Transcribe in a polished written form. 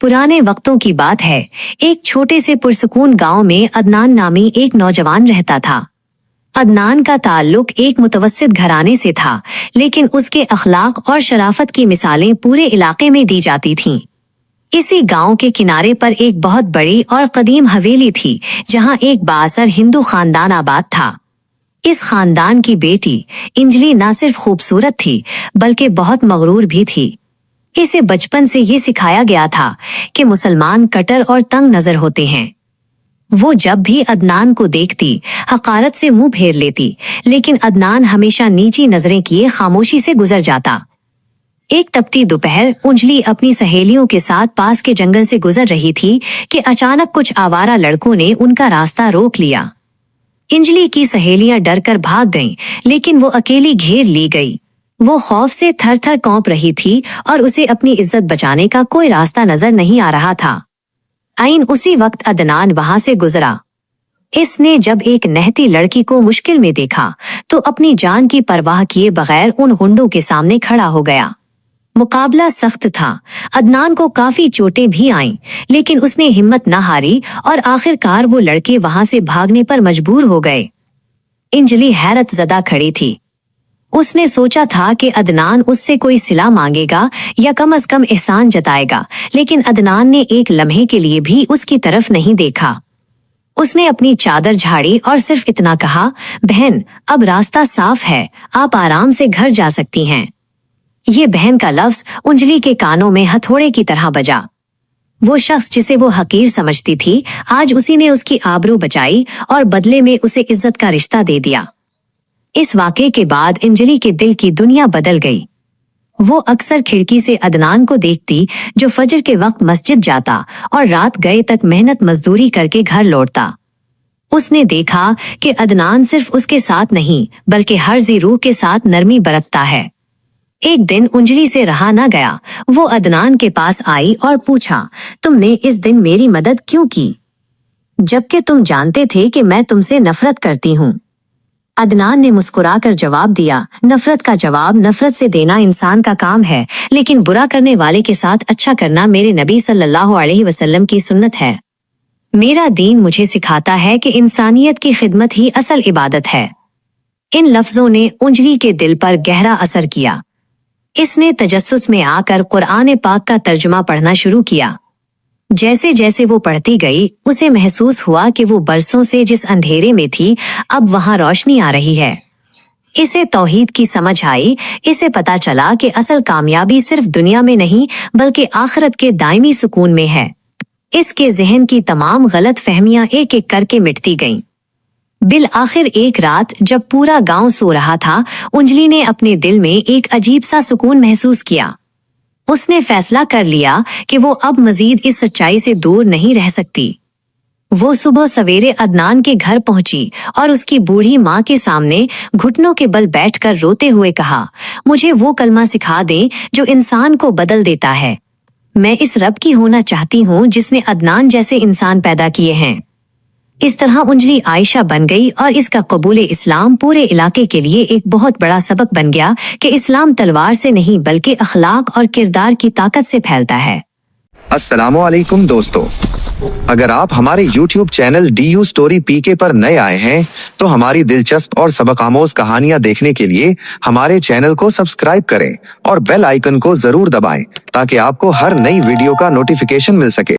पुराने वक्तों की बात है। एक छोटे से पुरसुकून गांव में अदनान नामी एक नौजवान रहता था। अदनान का ताल्लुक एक मुतवस्सित घराने से था, लेकिन उसके अखलाक और शराफत की मिसालें पूरे इलाके में दी जाती थीं। इसी गांव के किनारे पर एक बहुत बड़ी और कदीम हवेली थी, जहां एक बाअसर हिंदू खानदान आबाद था। इस खानदान की बेटी इंजली न सिर्फ खूबसूरत थी, बल्कि बहुत मगरूर भी थी। इसे बचपन से ये सिखाया गया था कि मुसलमान कट्टर और तंग नजर होते हैं। वो जब भी अदनान को देखती, हकारत से मुंह फेर लेती, लेकिन अदनान हमेशा नीची नजरें किए खामोशी से गुजर जाता। एक तपती दोपहर अंजलि अपनी सहेलियों के साथ पास के जंगल से गुजर रही थी कि अचानक कुछ आवारा लड़कों ने उनका रास्ता रोक लिया। अंजलि की सहेलियां डरकर भाग गईं, लेकिन वो अकेली घेर ली गई। वो खौफ से थर थर कांप रही थी और उसे अपनी इज्जत बचाने का कोई रास्ता नजर नहीं आ रहा था। आइन उसी वक्त अदनान वहां से गुजरा। इसने जब एक नहती लड़की को मुश्किल में देखा तो अपनी जान की परवाह किए बगैर उन गुंडों के सामने खड़ा हो गया। मुकाबला सख्त था। अदनान को काफी चोटें भी आईं, लेकिन उसने हिम्मत न हारी और आखिरकार वो लड़के वहां से भागने पर मजबूर हो गए। अंजलि हैरत ज़दा खड़ी थी। उसने सोचा था कि अदनान उससे कोई सिला मांगेगा या कम से कम एहसान जताएगा, लेकिन अदनान ने एक लम्हे के लिए भी उसकी तरफ नहीं देखा। उसने अपनी चादर झाड़ी और सिर्फ इतना कहा, बहन, अब रास्ता साफ है, आप आराम से घर जा सकती हैं। ये बहन का लफ्ज अंजलि के कानों में हथौड़े की तरह बजा। वो शख्स जिसे वो हकीर समझती थी, आज उसी ने उसकी आबरू बचाई और बदले में उसे इज्जत का रिश्ता दे दिया। इस वाक़े के बाद अंजलि के दिल की दुनिया बदल गई। वो अक्सर खिड़की से अदनान को देखती, जो फजर के वक्त मस्जिद जाता और रात गए तक मेहनत मजदूरी करके घर लौटता। उसने देखा कि अदनान सिर्फ उसके साथ नहीं, बल्कि हर जी रूह के साथ नरमी बरतता है। एक दिन अंजलि से रहा न गया। वो अदनान के पास आई और पूछा, तुमने इस दिन मेरी मदद क्यों की, जबकि तुम जानते थे कि मैं तुमसे नफरत करती हूँ? अदनान ने मुस्कुराकर जवाब दिया, नफरत का जवाब नफरत से देना इंसान का काम है, लेकिन बुरा करने वाले के साथ अच्छा करना मेरे नबी सल्लल्लाहु अलैहि वसल्लम की सुन्नत है। मेरा दीन मुझे सिखाता है कि इंसानियत की खिदमत ही असल इबादत है। इन लफ्जों ने अंजलि के दिल पर गहरा असर किया। इसने तजस्सुस में आकर कुरान पाक का तर्जुमा पढ़ना शुरू किया। जैसे जैसे वो पढ़ती गई, उसे महसूस हुआ कि वो बरसों से जिस अंधेरे में थी, अब वहां रोशनी आ रही है। इसे तौहीद की समझ आई। इसे पता चला कि असल कामयाबी सिर्फ दुनिया में नहीं, बल्कि आखिरत के दायमी सुकून में है। इसके जहन की तमाम गलत फहमियां एक एक करके मिटती गईं। बिल आखिर एक रात जब पूरा गांव सो रहा था, अंजलि ने अपने दिल में एक अजीब सा सुकून महसूस किया। उसने फैसला कर लिया कि वो अब मजीद इस सच्चाई से दूर नहीं रह सकती। वो सुबह सवेरे अदनान के घर पहुंची और उसकी बूढ़ी माँ के सामने घुटनों के बल बैठकर रोते हुए कहा, मुझे वो कलमा सिखा दें जो इंसान को बदल देता है। मैं इस रब की होना चाहती हूँ जिसने अदनान जैसे इंसान पैदा किए हैं। इस तरह अंजलि आयशा बन गई और इसका कबूल इस्लाम पूरे इलाके के लिए एक बहुत बड़ा सबक बन गया कि इस्लाम तलवार से नहीं, बल्कि अखलाक और किरदार की ताकत से फैलता है। अस्सलामु अलैकुम दोस्तों, अगर आप हमारे YouTube channel DU story PK पर नए आए हैं तो हमारी दिलचस्प और सबक आमोज कहानियां देखने के लिए हमारे चैनल को सब्सक्राइब करें और बेल आइकन को जरूर दबाएं ताकि आपको हर नई वीडियो का नोटिफिकेशन मिल सके।